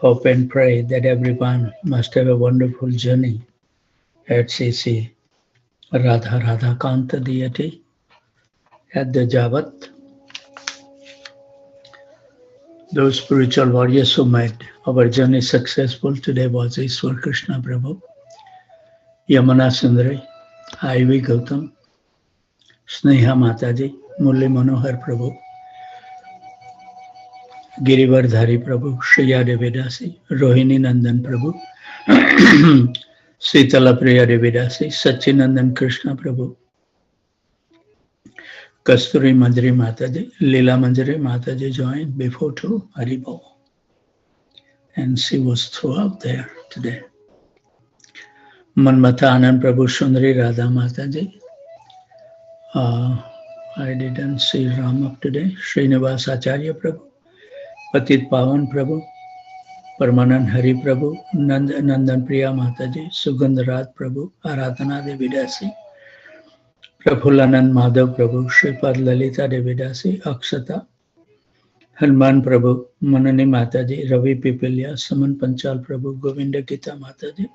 Hope and pray that everyone must have a wonderful journey at CC Radha Radha Kanta deity at the Javat. Those spiritual warriors who made our journey successful today was Ishwar Krishna Prabhu, Yamuna Sundari, Ivy Gautam, Sneha Mataji, Murli Manohar Prabhu, Girivardhari Prabhu, Shriya Devidasi, Rohini Nandan Prabhu, Sitala Priya Devidasi, Sachinandan Krishna Prabhu, Kasturi Manjari Mataji, Leela Manjari Mataji joined before too, Haribol. And she was throughout there today. Manmata Anand Prabhu Sundari Radha Mataji. I didn't see Ram up today. Srinivas Acharya Prabhu, Patit Pawan Prabhu, Parmanand Hari Prabhu, Nandan Priya Mataji, Sugandharat Prabhu, Aradhana Devidasi, Prafullanand Madhav Prabhu, Sripad Lalita Devidasi, Akshata, Hanuman Prabhu, Manani Mataji, Ravi Pipilya, Saman Panchal Prabhu, Govinda Gita Mataji,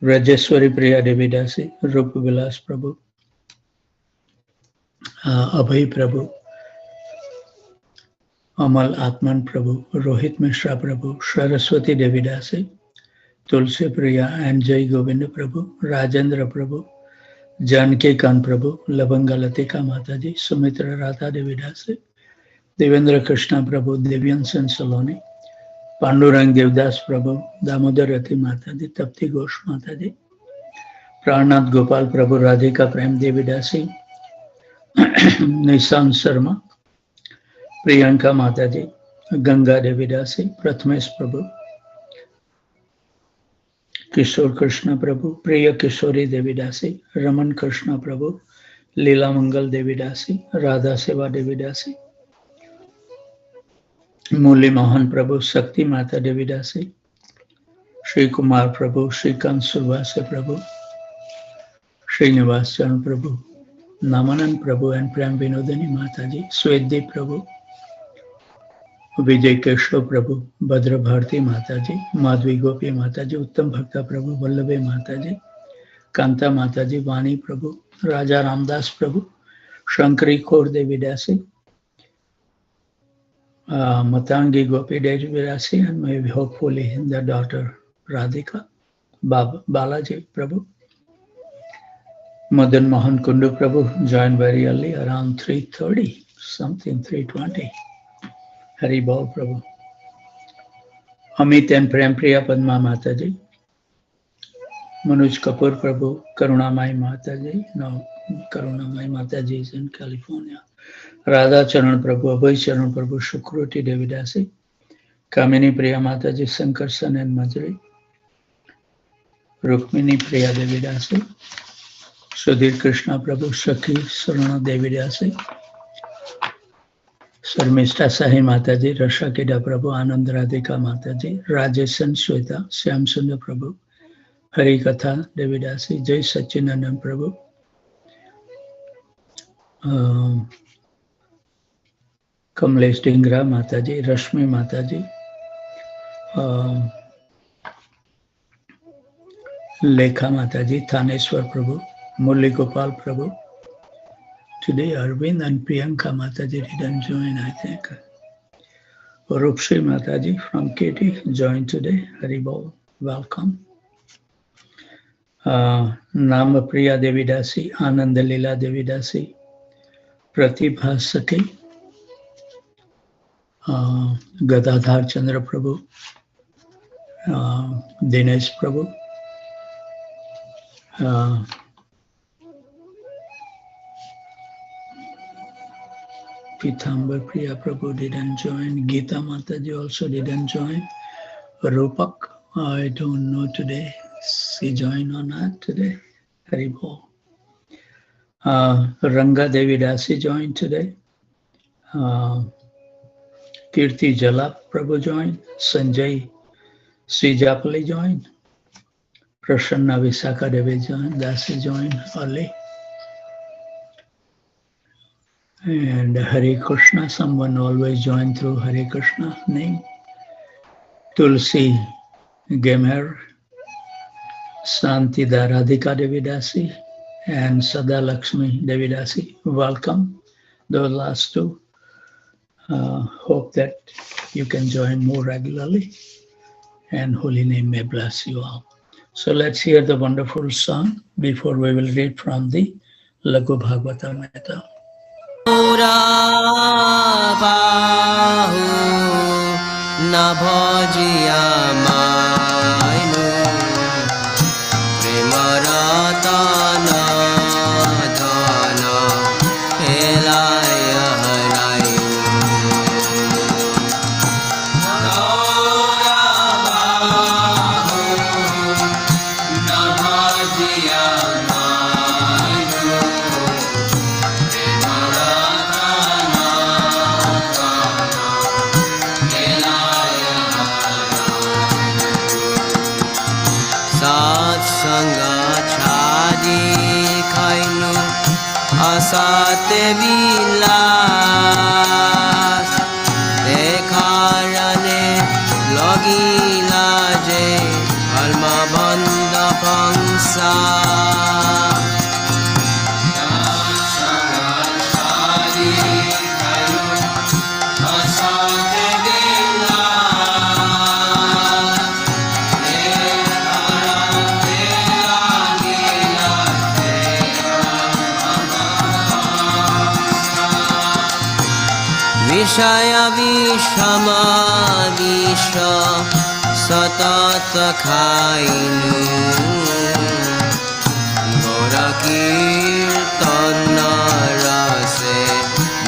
Rajeshwari Priya Devidasi, Rup Vilas Prabhu, Abhay Prabhu, Amal Atman Prabhu, Rohit Mishra Prabhu, Saraswati Devidasi, Tulsi Priya and Jai Govinda Prabhu, Rajendra Prabhu, Janki Khan Prabhu, Lavanga Latika Mataji, Sumitra Radha Devidasi, Devendra Krishna Prabhu, Devyan Sen Saloni, Pandurang Devdas Prabhu, Damodarati Mataji, Tapti Ghosh Mataji, Pranath Gopal Prabhu, Radhika Prem Devidasi, Nissan Sharma, Priyanka Mataji, Ganga Devidasi, Prathamesh Prabhu, Kishore Krishna Prabhu, Priya Kishori Devidasi, Raman Krishna Prabhu, Leela Mangal Devidasi, Radha Seva Devidasi, Muli Mohan Prabhu, Shakti Mata Devidasi, Shri Kumar Prabhu, Shrikant Survase Prabhu, Srinivas Chan Prabhu, Namanand Prabhu and Prem Vinodani Mataji, Sweddeep Prabhu, Vijay Keshwa Prabhu, Bhadra Bharti Mataji, Madhvi Gopi Mataji, Uttam Bhakta Prabhu, Vallabhe Mataji, Kanta Mataji, Vani Prabhu, Raja Ramdas Prabhu, Shankari Kaur Devidasi, Matangi Gopi Devidasi, and maybe hopefully the daughter Radhika, Balaji Prabhu, Madan Mohan Kundu Prabhu joined very early, around 3:30, something 3:20. Hari Bol Prabhu. Amit and Prem Priya Padma Mataji. Manoj Kapoor Prabhu. Karunamai Mataji. No, Karunamai Mataji is in California. Radha Charan Prabhu. Abhay Charan Prabhu. Shukruti Devidasi. Kamini Priya Mataji. Sankarsan and Majri. Rukmini Priya Devidasi. Sudhir Krishna Prabhu. Shakhi Sarana Devidasi. Sarmishta Sahi Mataji, Rashakida Prabhu, Anand Radhika Mataji, Rajesan Shweta, Syam Sundar Prabhu, Hari Katha Devidasi, Jai Sachinandan Prabhu, Kamlesh Dingra Mataji, Rashmi Mataji, Lekha Mataji, Thaneswar Prabhu, Murli Gopal Prabhu. Today, Arvind and Priyanka Mataji didn't join, I think. Rupshri Mataji from KT joined today. Haribol, welcome. Nama Priya Devidasi, Ananda Lila Devidasi, Pratibha Saki, Gadadhar Chandra Prabhu, Dinesh Prabhu, Pitambar Priya Prabhu didn't join. Geeta Mataji also didn't join. Rupak, I don't know today. She joined or not today. Haribol. Ranga Devidasi joined today. Kirti Jala Prabhu joined. Sanjay Srijapali joined. Prasanna Visakha Devi joined. Dasi joined early. And Hare Krishna, someone always joined through Hare Krishna name. Tulsi Gemer, Santida Radhika Devidasi, and Sada Lakshmi Devidasi. Welcome, those last two. Hope that you can join more regularly, and Holy Name may bless you all. So let's hear the wonderful song before we will read from the Lagu Bhagavatamrita. Bahu Nabhajiya Mainu Premaratana Dhana Helaya Harayu Nabhajiya Asate vilas dekharane logila je alma banda pangsa Vishaya Vishama Visha Satata Khainu Gora Kirtana Rase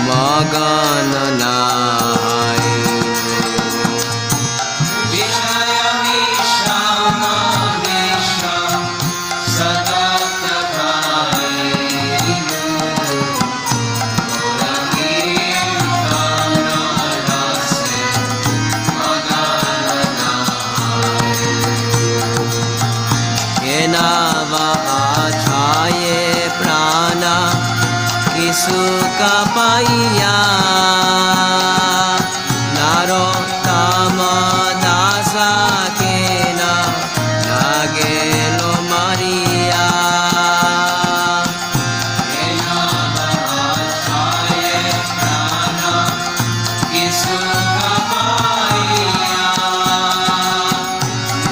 Magana Nahainu Vishaya Vishama Visha Satata Khainu Suka paiya naro tama dasa kena nagelo Maria ena bhasaye prana isuka paiya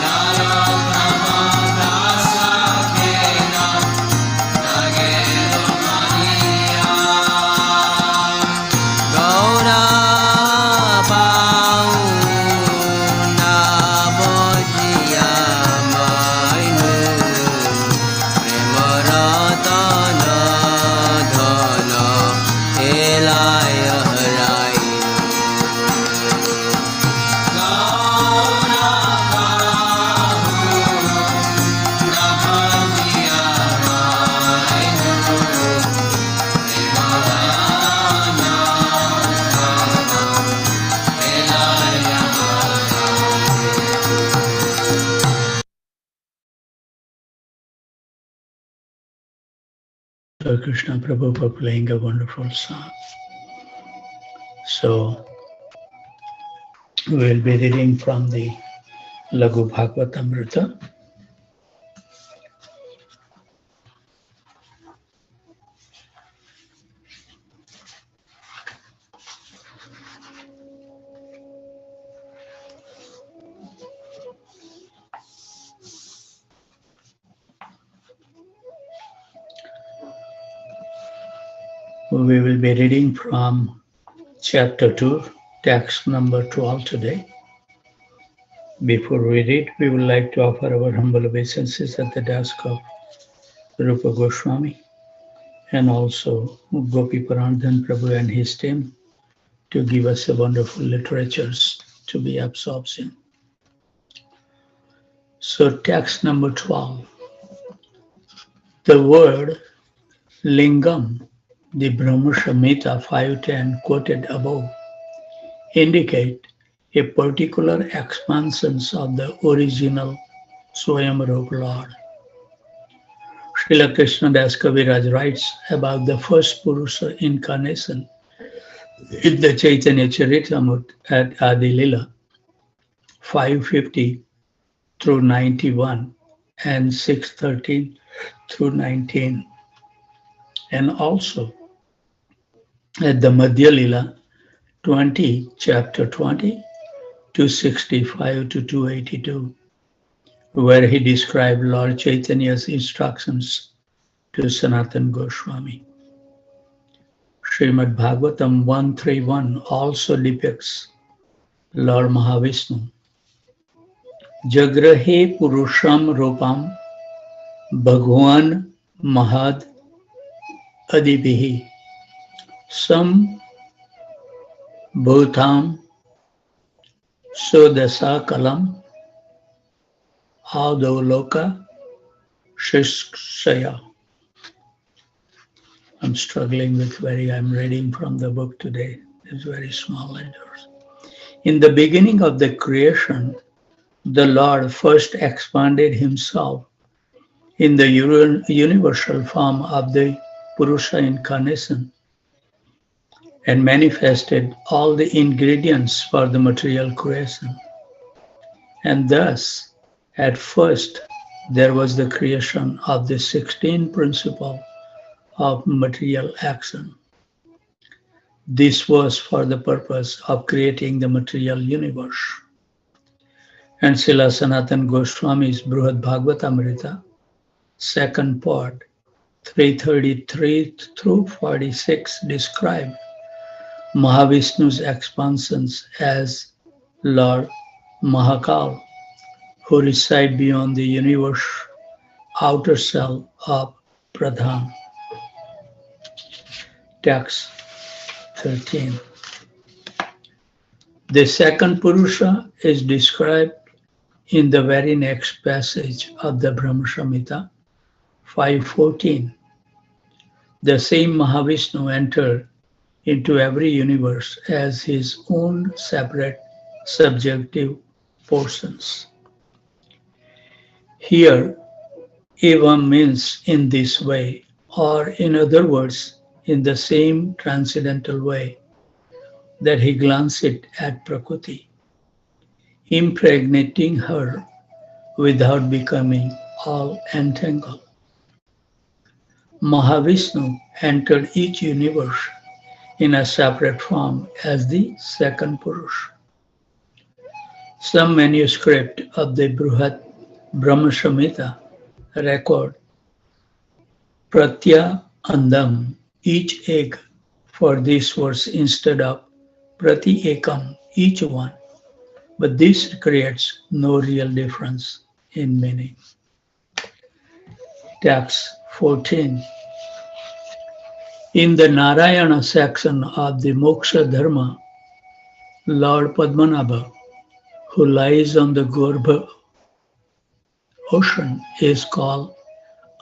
naro tama dasa kena nagelo Maria Krishna Prabhu for playing a wonderful song. So we'll be reading from the Lagu Bhagavatamrita. We will be reading from chapter 2, text number 12 today. Before we read, we would like to offer our humble obeisances at the desk of Rupa Goswami and also Gopi Parandhan Prabhu and his team to give us a wonderful literatures to be absorbed in. So text number 12. The word lingam, the Brahma Samhita 510 quoted above, indicate a particular expansion of the original Swayamrup Lord. Srila Krishnadas Kaviraj writes about the first Purusha incarnation in the Chaitanya Charitamrita at Adi Lila 550 through 91 and 613 through 19. And also at the Madhya Lila 20, chapter 20, 265 to 282, where he described Lord Chaitanya's instructions to Sanatan Goswami. Srimad Bhagavatam 131 also depicts Lord Mahavishnu. Jagrahe Purusham Rupam Bhagwan Mahad Adibihi Sam Bhutam Sodasa Kalam Adoloka Shishaya. I'm struggling with I'm reading from the book today. It's very small letters. In the beginning of the creation, the Lord first expanded himself in the universal form of the Purusha incarnation and manifested all the ingredients for the material creation. And thus, at first, there was the creation of the 16 principles of material action. This was for the purpose of creating the material universe. And Srila Sanatan Goswami's Brihad Bhagavatamrita, second part, 333 through 46, describe Mahavishnu's expansions as Lord Mahakal, who reside beyond the universe outer cell of Pradhan. Text 13. The second Purusha is described in the very next passage of the Brahma Samhita 5.14. The same Mahavishnu entered into every universe as his own separate subjective portions. Here, Eva means in this way, or in other words, in the same transcendental way that he glanced at Prakriti, impregnating her without becoming all entangled. Mahavishnu entered each universe in a separate form as the second Purusha. Some manuscript of the Brihat Brahma Samhita record Pratya Andam, each egg, for this verse instead of Prati Ekam, each one. But this creates no real difference in meaning. Text 14. In the Narayana section of the Moksha Dharma, Lord Padmanabha, who lies on the Garbha ocean, is called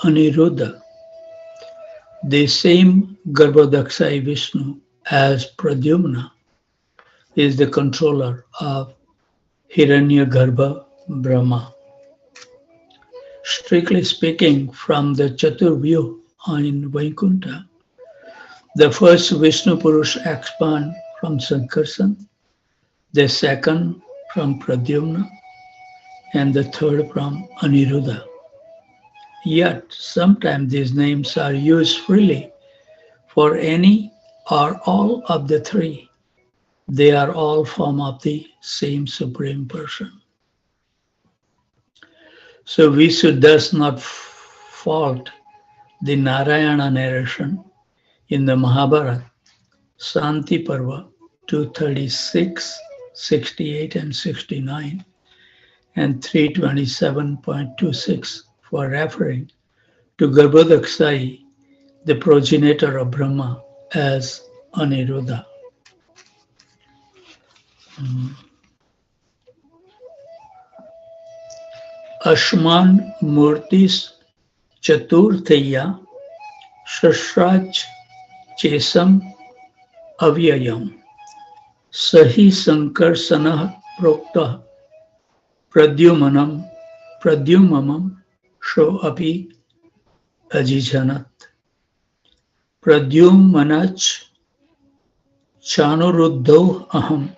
Aniruddha. The same Garbhodakshai Vishnu as Pradyumna is the controller of Hiranyagarbha Brahma. Strictly speaking, from the Chaturvyuh in Vaikuntha, the first Vishnu Purush expand from Sankarsan, the second from Pradyumna, and the third from Aniruddha. Yet, sometimes these names are used freely for any or all of the three. They are all form of the same Supreme Person. So we should thus not fault the Narayana narration in the Mahabharata, Santi Parva 236, 68 and 69, and 327.26 for referring to Garbhodakshai, the progenitor of Brahma, as Aniruddha. Ashman Murtis Chaturtheya Shashraj Chesam Avyayam Sahi Sankarsanah Prokta Pradyumamam Sho Api Ajijanat Pradyumanach Chanuruddho Aham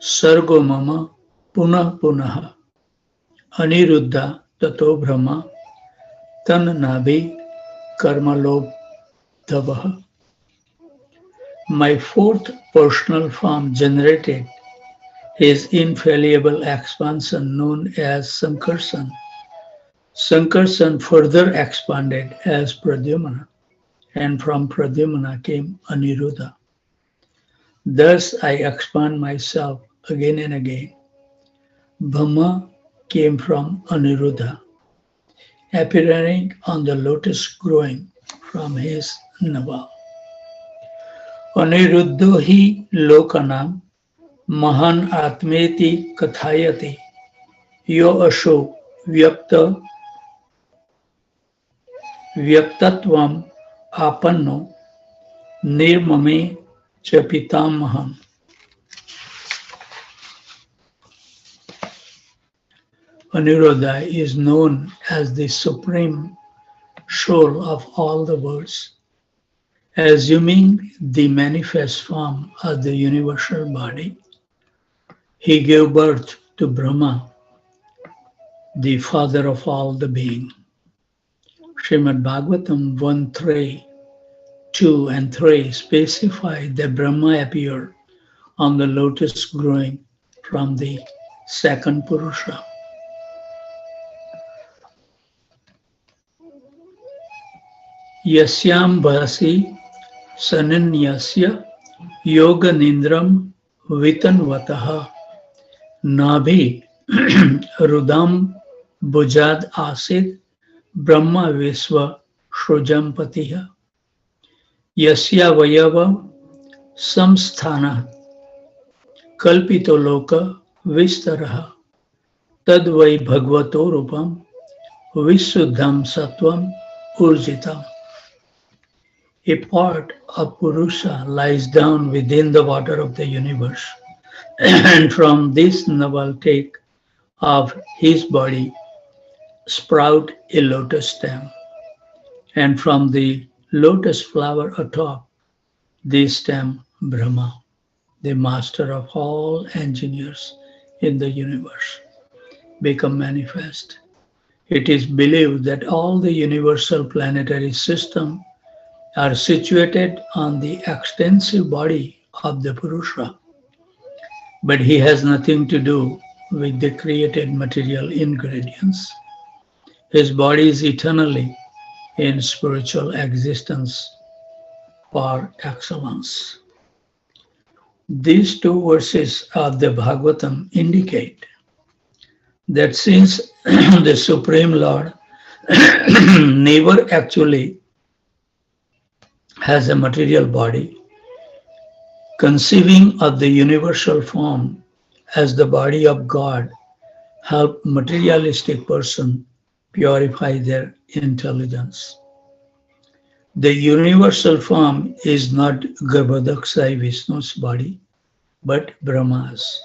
Sargo Mama पुनः पुनः अनिरुद्धा ततो Brahma तन्नाभि कर्मलोभधवः. My fourth personal form generated his infallible expansion known as Sankarsan. Sankarsan further expanded as Pradyumna, and from Pradyumna came Aniruddha. Thus I expand myself again and again. Brahma came from Aniruddha, appearing on the lotus growing from his navel. Aniruddho hi lokanam mahan atmeti kathayati yo asho vyakta vyaktatvam apanno nirmame cha pitamaham. Aniruddha is known as the supreme soul of all the worlds, assuming the manifest form of the universal body. He gave birth to Brahma, the father of all the being. Srimad Bhagavatam 1.3, 2 and 3 specify that Brahma appeared on the lotus growing from the second Purusha. Yasyam bhasi sananyasya yoga nindram vitanvataha nabhi rudam bujad asid brahma visva shrujampatiha yasya vayava samsthana kalpito loka vistaraha tadvai bhagavato rupam visuddham sattvam urjitam. A part of Purusha lies down within the water of the universe, and from this navel take of his body sprout a lotus stem, and from the lotus flower atop this stem Brahma, the master of all engineers in the universe, become manifest. It is believed that all the universal planetary system are situated on the extensive body of the Purusha, but he has nothing to do with the created material ingredients. His body is eternally in spiritual existence par excellence. These two verses of the Bhagavatam indicate that since the Supreme Lord never actually has a material body, conceiving of the universal form as the body of God help materialistic person purify their intelligence. The universal form is not Garbhodaksai Vishnu's body, but Brahma's.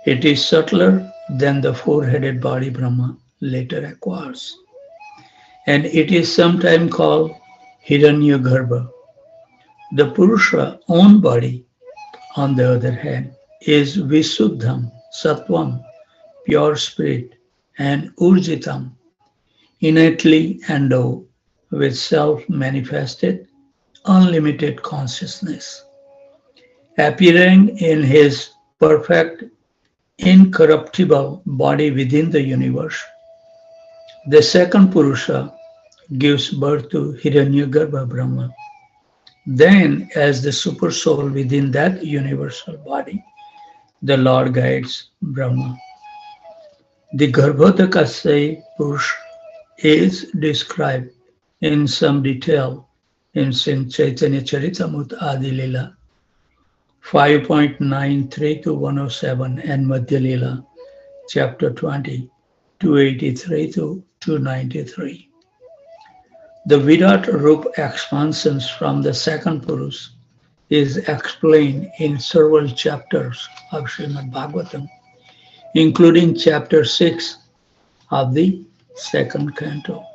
It is subtler than the four-headed body Brahma later acquires, and it is sometimes called Hiranyagarbha. The Purusha own body, on the other hand, is Visuddham, Sattvam, pure spirit, and Urjitam, innately endowed with self-manifested, unlimited consciousness. Appearing in his perfect, incorruptible body within the universe, the second Purusha gives birth to Hiranyagarbha Brahma. Then, as the super soul within that universal body, the Lord guides Brahma. The Garbhodakasya Purusha is described in some detail in Sri Chaitanya Charitamrita Adi Lila 5.93 to 107 and Madhya Lila chapter 20, 283 to 293. The Virat Rup expansions from the second Purusha is explained in several chapters of Srimad Bhagavatam, including chapter 6 of the second canto.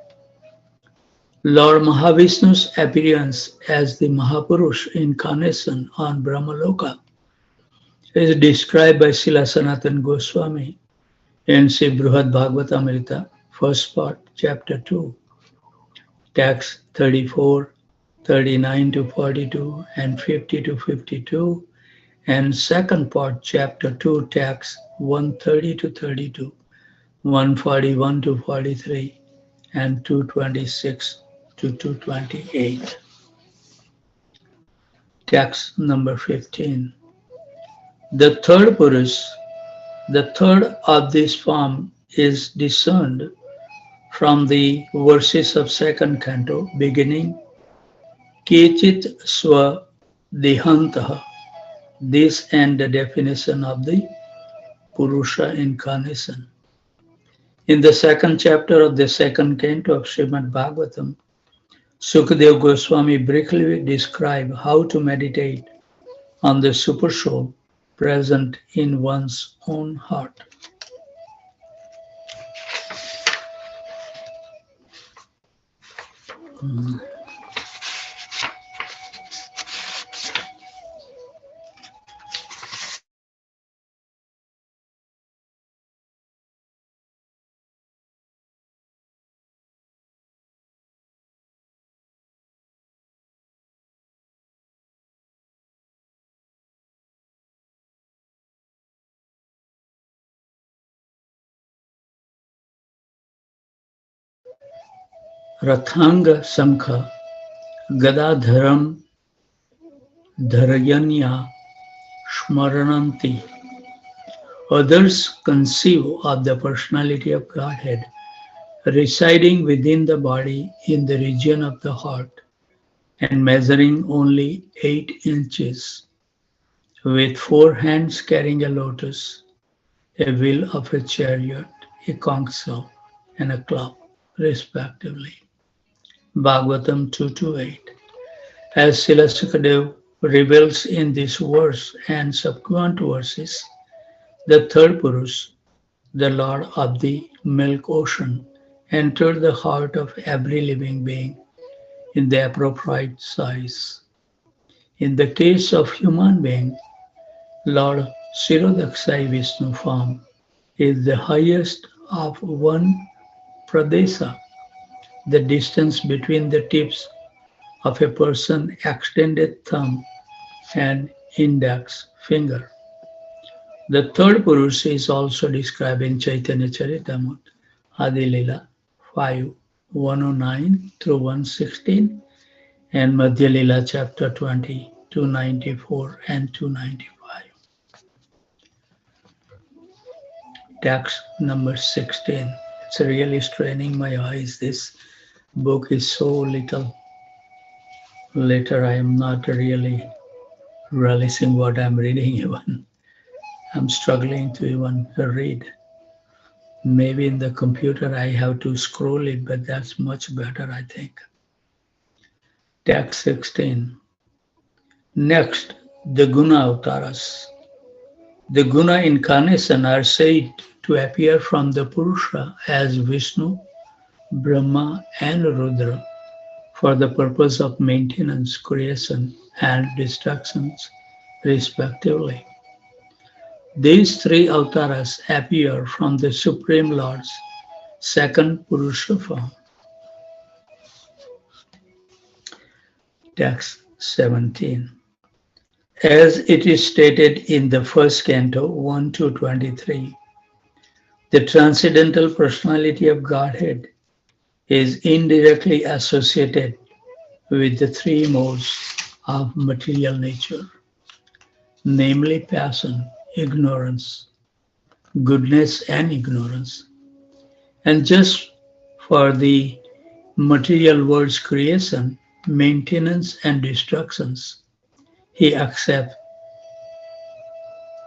Lord Mahavishnu's appearance as the Mahapurush incarnation on Brahmaloka is described by Srila Sanatana Goswami in Sri Brihad Bhagavatamrita, first part, chapter 2, text 34, 39 to 42, and 50 to 52, and second part, chapter 2, text 130 to 32, 141 to 43, and 226 to 228. Text number 15. The third Purush, the third of this form, is discerned from the verses of second canto beginning Kechit Swa Dehantaha. This and the definition of the Purusha incarnation. In the second chapter of the second canto of Srimad Bhagavatam, Sukadeva Goswami briefly describes how to meditate on the super soul present in one's own heart. Rathanga Sankha Gadadharam Dharayanya Shmarananti. Others conceive of the personality of Godhead residing within the body in the region of the heart and measuring only 8 inches, with 4 hands carrying a lotus, a wheel of a chariot, a conch shell, and a club, respectively. Bhagavatam 228. As Srila Sukadeva reveals in this verse and subsequent verses, the third Purush, the Lord of the milk ocean, entered the heart of every living being in the appropriate size. In the case of human being, Lord Shirodaksai Vishnu form is the highest of one pradesa, the distance between the tips of a person's extended thumb and index finger. The third Purush is also described in Chaitanya Charitamrita, Adi Lila 5, 109 through 116, and Madhya Lila chapter 20, 294 and 295. Text number 16. It's really straining my eyes. This book is so little. Later, I am not really relishing what I'm reading even. I'm struggling to even read. Maybe in the computer I have to scroll it, but that's much better, I think. Text 16. Next, the Guna Avtaras. The Guna incarnation are said to appear from the Purusha as Vishnu, Brahma, and Rudra for the purpose of maintenance, creation, and destructions, respectively. These three avatars appear from the Supreme Lord's second Purusha form. Text 17. As it is stated in the first canto 1 to 23, the transcendental personality of Godhead is indirectly associated with the three modes of material nature, namely passion, ignorance, goodness, and ignorance. And just for the material world's creation, maintenance, and destructions, he accepts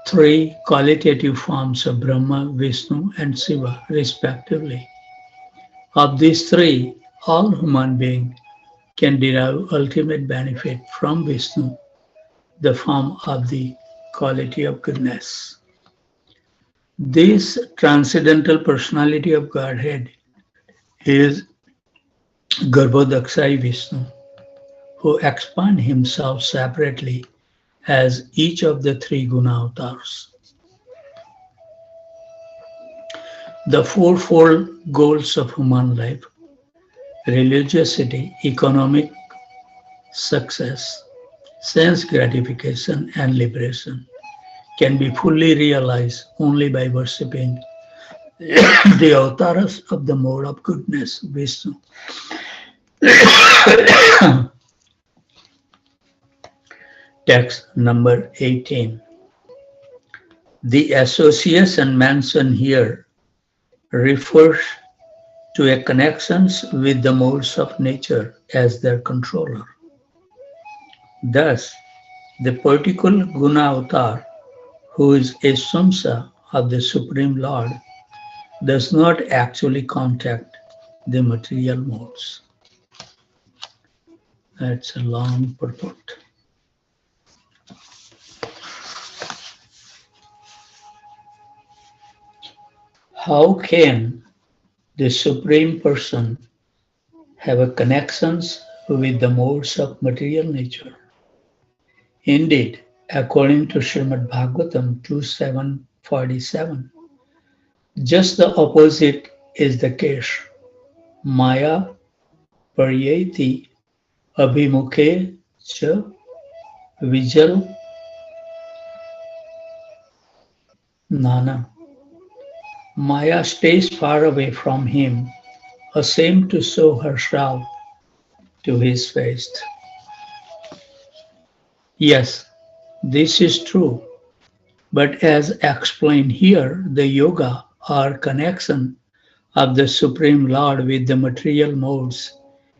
three qualitative forms of Brahma, Vishnu, and Shiva, respectively. Of these three, all human beings can derive ultimate benefit from Vishnu, the form of the quality of goodness. This transcendental personality of Godhead is Garbhodaksai Vishnu, who expands himself separately as each of the three guna avatars. The fourfold goals of human life, religiosity, economic success, sense gratification, and liberation, can be fully realized only by worshipping the avatars of the mode of goodness, Vishnu. Text number 18. The association mentioned here refers to a connections with the modes of nature as their controller. Thus, the particular guna avatar, who is a samsa of the Supreme Lord, does not actually contact the material modes. That's a long purport. How can the Supreme Person have a connections with the modes of material nature? Indeed, according to Srimad Bhagavatam 2.7.47, just the opposite is the case. Maya paryeti abhimukhe cha vijal nana. Maya stays far away from him, ashamed to show herself to his face. Yes, this is true, but as explained here, the yoga or connection of the Supreme Lord with the material modes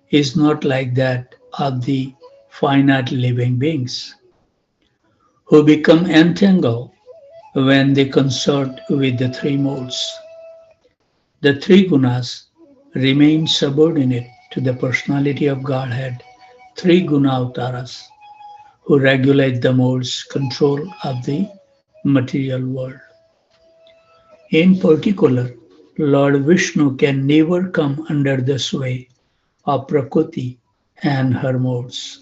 is not like that of the finite living beings, who become entangled when they consort with the three modes. The three gunas remain subordinate to the personality of Godhead, three guna avataras, who regulate the modes control of the material world. In particular, Lord Vishnu can never come under the sway of Prakriti and her modes.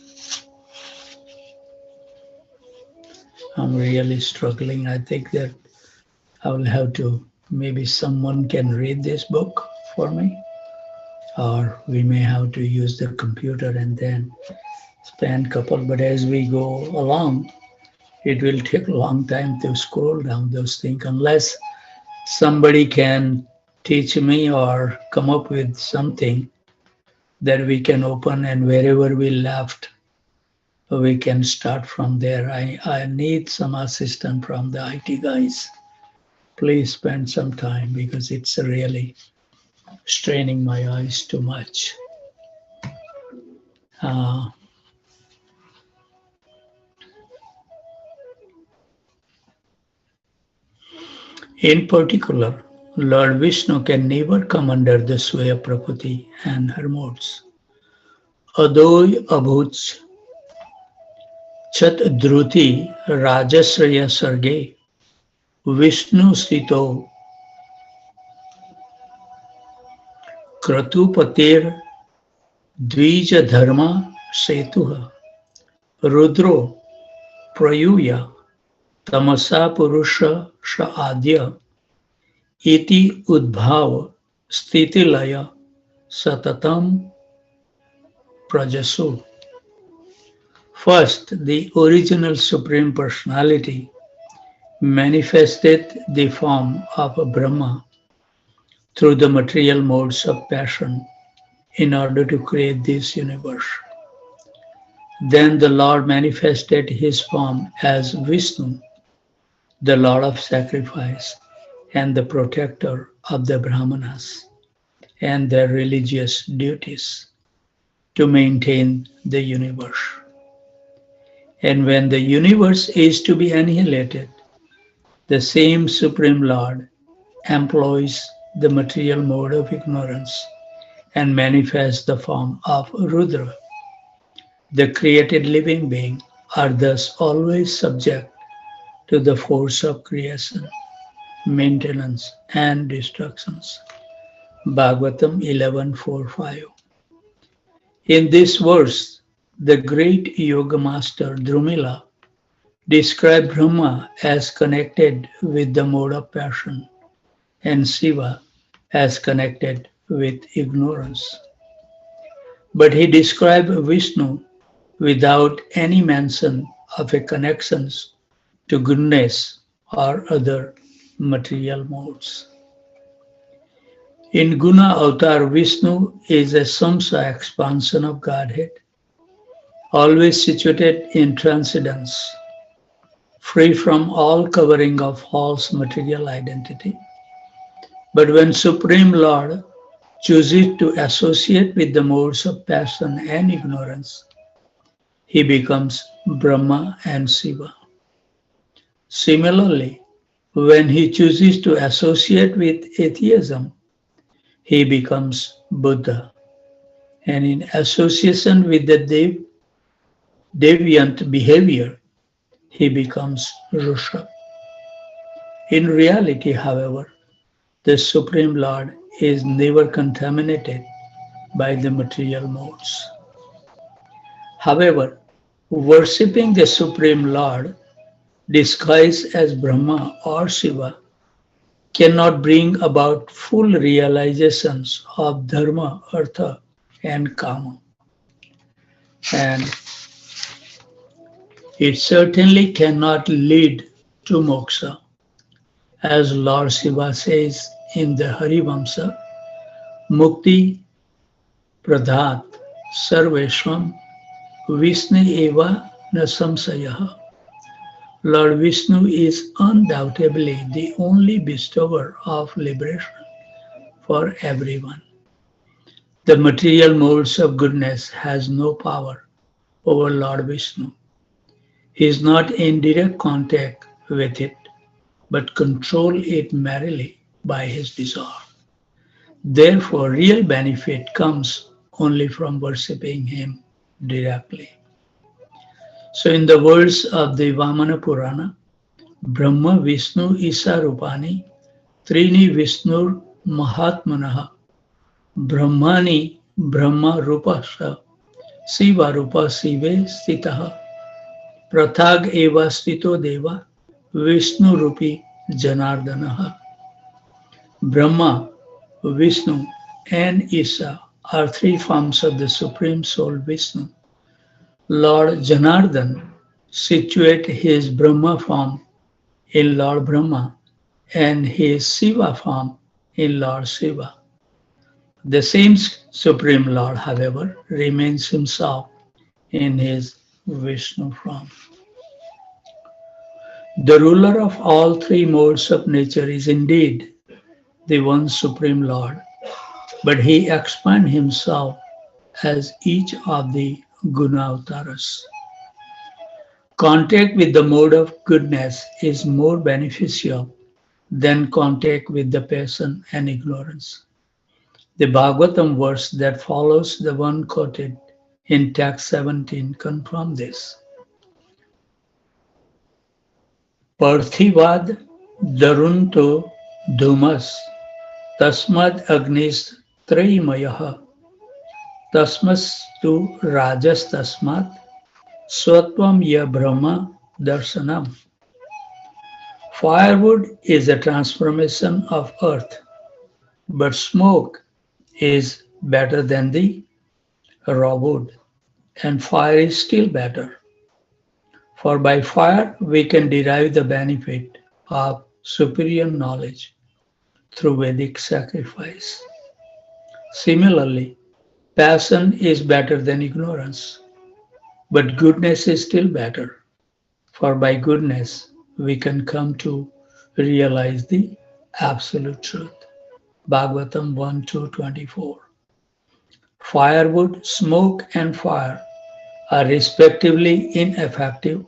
I'm really struggling. I think that I will have to, maybe someone can read this book for me, or we may have to use the computer and then spend a couple, but as we go along, it will take a long time to scroll down those things unless somebody can teach me or come up with something that we can open, and wherever we left, we can start from there. I need some assistance from the IT guys. Please spend some time because it's really straining my eyes too much. In particular, Lord Vishnu can never come under the sway of Prakriti and her modes. Adoy abhuch chat dhruti rajasraya sarge Vishnu sito kratupatir dvija dharma setuha rudro prayuya tamasa purusha adya iti udbhav sthitilaya satatam prajasu. First, the original Supreme Personality manifested the form of Brahma through the material modes of passion in order to create this universe. Then the Lord manifested his form as Vishnu, the Lord of sacrifice and the protector of the Brahmanas and their religious duties to maintain the universe. And when the universe is to be annihilated, the same Supreme Lord employs the material mode of ignorance and manifests the form of Rudra. The created living beings are thus always subject to the force of creation, maintenance, and destructions. Bhagavatam 11.4.5. In this verse, the great yoga master Drumila describe Brahma as connected with the mode of passion and Shiva as connected with ignorance. But he described Vishnu without any mention of a connections to goodness or other material modes. In Guna Avatar, Vishnu is a samsa expansion of Godhead, always situated in transcendence, free from all covering of false material identity. But when Supreme Lord chooses to associate with the modes of passion and ignorance, he becomes Brahma and Shiva. Similarly, when he chooses to associate with atheism, he becomes Buddha. And in association with the deviant behavior, he becomes Rusha. In reality, however, the Supreme Lord is never contaminated by the material modes. However, worshipping the Supreme Lord disguised as Brahma or Shiva cannot bring about full realizations of Dharma, Artha, and Kama. And it certainly cannot lead to moksha. As Lord Shiva says in the Harivamsa, Mukti Pradhat Sarveshwam Vishnu Eva na samsayaha. Lord Vishnu is undoubtedly the only bestower of liberation for everyone. The material modes of goodness has no power over Lord Vishnu. He is not in direct contact with it, but control it merely by his desire. Therefore, real benefit comes only from worshipping him directly. So in the words of the Vamana Purana, Brahma Vishnu Isa Rupani Trini Vishnur Mahatmanaha Brahmani Brahma Rupasya Siva Rupa Sive Stitaha Prathag Eva Stito Deva Vishnu Rupi Janardanaha. Brahma, Vishnu, and Isa are three forms of the Supreme Soul Vishnu. Lord Janardan situates his Brahma form in Lord Brahma and his Shiva form in Lord Shiva. The same Supreme Lord, however, remains himself in his Vishnu form. The ruler of all three modes of nature is indeed the one Supreme Lord, but he expands himself as each of the Guna Avtaras. Contact with the mode of goodness is more beneficial than contact with the passion and ignorance. The Bhagavatam verse that follows the one quoted in text 17 confirms this. Parthivad darunto dhumas tasmad agnis traymayaha tasmastu rajas tasmat swatvam ya brahma darshanam. Firewood is a transformation of earth, but smoke is better than the raw wood, and fire is still better. For by fire we can derive the benefit of superior knowledge through Vedic sacrifice. Similarly, passion is better than ignorance, but goodness is still better. For by goodness we can come to realize the absolute truth. Bhagavatam 1:2-24. Firewood, smoke, and fire are respectively ineffective,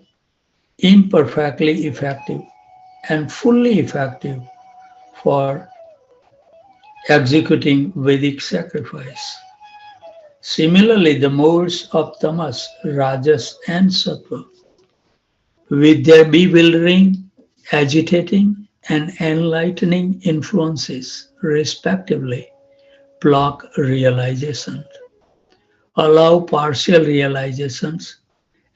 imperfectly effective, and fully effective for executing Vedic sacrifice. Similarly, the modes of tamas, rajas, and sattva, with their bewildering, agitating, and enlightening influences, respectively, block realization, allow partial realizations,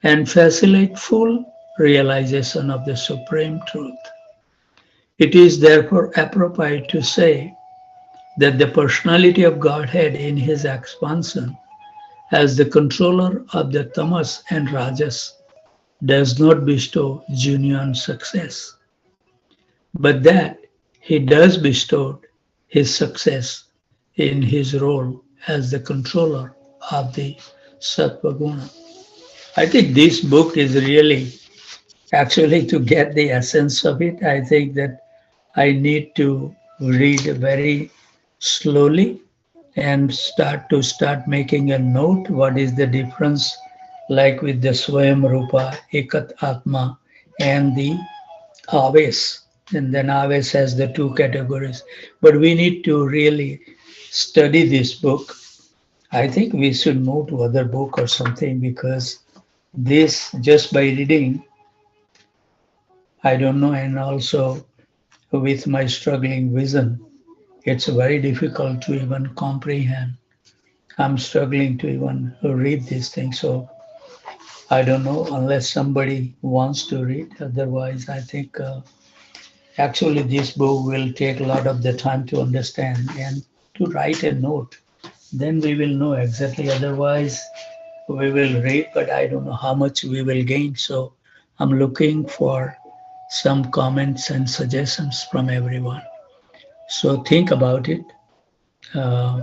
and facilitate full realization of the supreme truth. It is therefore appropriate to say that the personality of Godhead in his expansion as the controller of the tamas and rajas does not bestow genuine success, but that he does bestow his success in his role as the controller of the sattva guna. I think this book is really actually to get the essence of it. I think that I need to read very slowly and start making a note what is the difference like with the Swayam Rupa, Ekat Atma and the Aves. And then Aves has the two categories. But we need to really study this book. I think we should move to other book or something because this just by reading, I don't know, and also with my struggling vision, it's very difficult to even comprehend. I'm struggling to even read these things. So I don't know unless somebody wants to read. Otherwise, I think actually this book will take a lot of the time to understand and to write a note. Then we will know exactly. Otherwise, we will read, but I don't know how much we will gain. So I'm looking for some comments and suggestions from everyone. So think about it. Uh,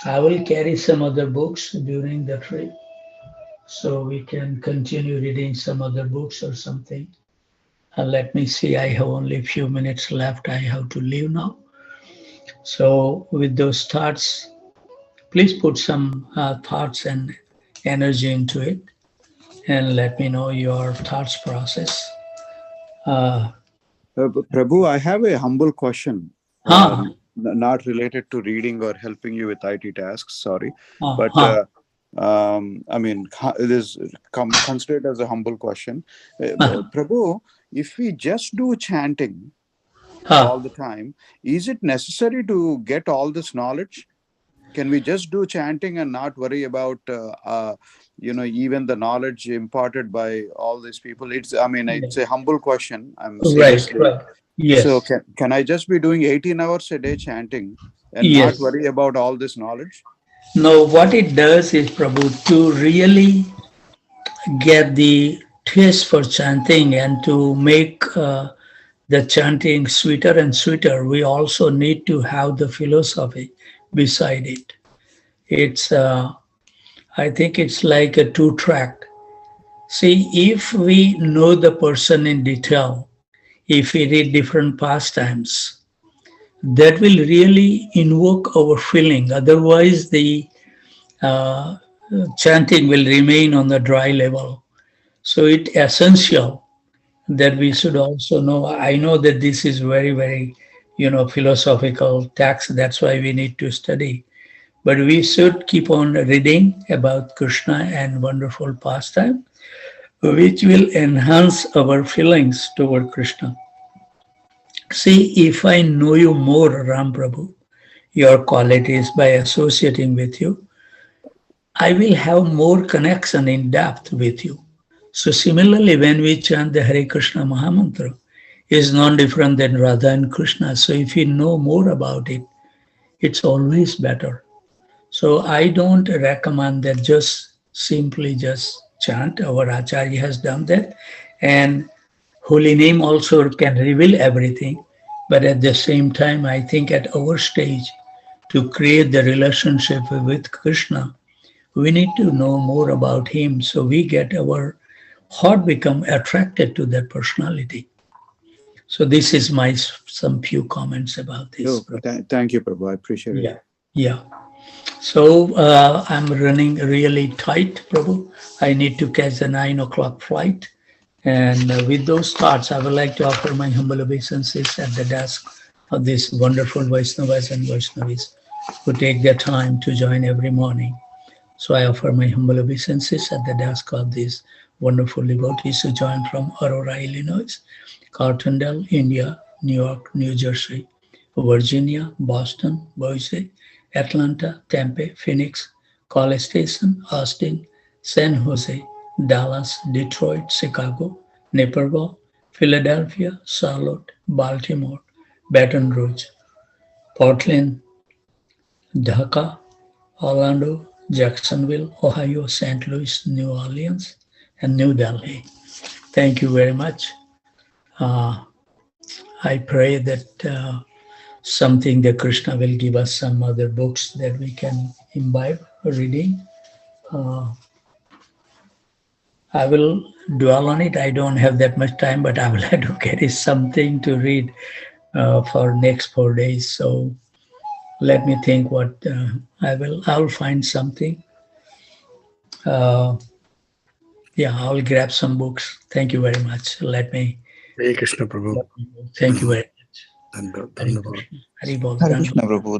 I will carry some other books during the trip so we can continue reading some other books or something. Let me see, I have only a few minutes left. I have to leave now. So, with those thoughts, please put some thoughts and energy into it and let me know your thoughts process. Uh, Prabhu, I have a humble question, huh, not related to reading or helping you with IT tasks, sorry. huh, But huh, I mean, it is considered as a humble question. huh, Prabhu, if we just do chanting huh. all the time, is it necessary to get all this knowledge? Can we just do chanting and not worry about even the knowledge imparted by all these people? I mean, it's a humble question. I'm Right, seriously. right. So Yes, can I just be doing 18 hours a day chanting and not yes. worry about all this knowledge? No, what it does is, Prabhu, to really get the taste for chanting and to make the chanting sweeter and sweeter, we also need to have the philosophy beside it. It's, I think it's like a two track. See, if we know the person in detail, if we read different pastimes, that will really invoke our feeling. Otherwise, the uh, chanting will remain on the dry level. So it's essential that we should also know. I know that this is very, very, philosophical text. That's why we need to study. But we should keep on reading about Krishna and wonderful pastime, which will enhance our feelings toward Krishna. See, if I know you more, Ram Prabhu, your qualities by associating with you, I will have more connection in depth with you. So similarly, when we chant the Hare Krishna Mahamantra, is non different than Radha and Krishna. So if we know more about it, it's always better. So I don't recommend that just chant. Our Acharya has done that. And holy name also can reveal everything. But at the same time, I think at our stage, to create the relationship with Krishna, we need to know more about him so we get our heart become attracted to that personality. So this is my some few comments about this. Oh, thank you, Prabhu. I appreciate it. Yeah, yeah. So I'm running really tight, Prabhu. I need to catch the 9 o'clock flight. And with those thoughts, I would like to offer my humble obeisances at the desk of these wonderful Vaishnavas and Vaishnavis who take their time to join every morning. So I offer my humble obeisances at the desk of these wonderful devotees who join from Aurora, Illinois, Cartondale, India, New York, New Jersey, Virginia, Boston, Boise, Atlanta, Tempe, Phoenix, College Station, Austin, San Jose, Dallas, Detroit, Chicago, Naperville, Philadelphia, Charlotte, Baltimore, Baton Rouge, Portland, Dhaka, Orlando, Jacksonville, Ohio, St. Louis, New Orleans, and New Delhi. Thank you very much. Uh, I pray that something that Krishna will give us some other books that we can imbibe reading. Uh, I will dwell on it. I don't have that much time, but I will have to carry something to read for next 4 days. So let me think what I'll find something. Uh, yeah, I'll grab some books. Thank you very much. Let me. Hare Krishna Prabhu. Thank you very much. Dhanyavad. Hari Dhanyavad. Krishna. Hari Bol. Hare Krishna Prabhu.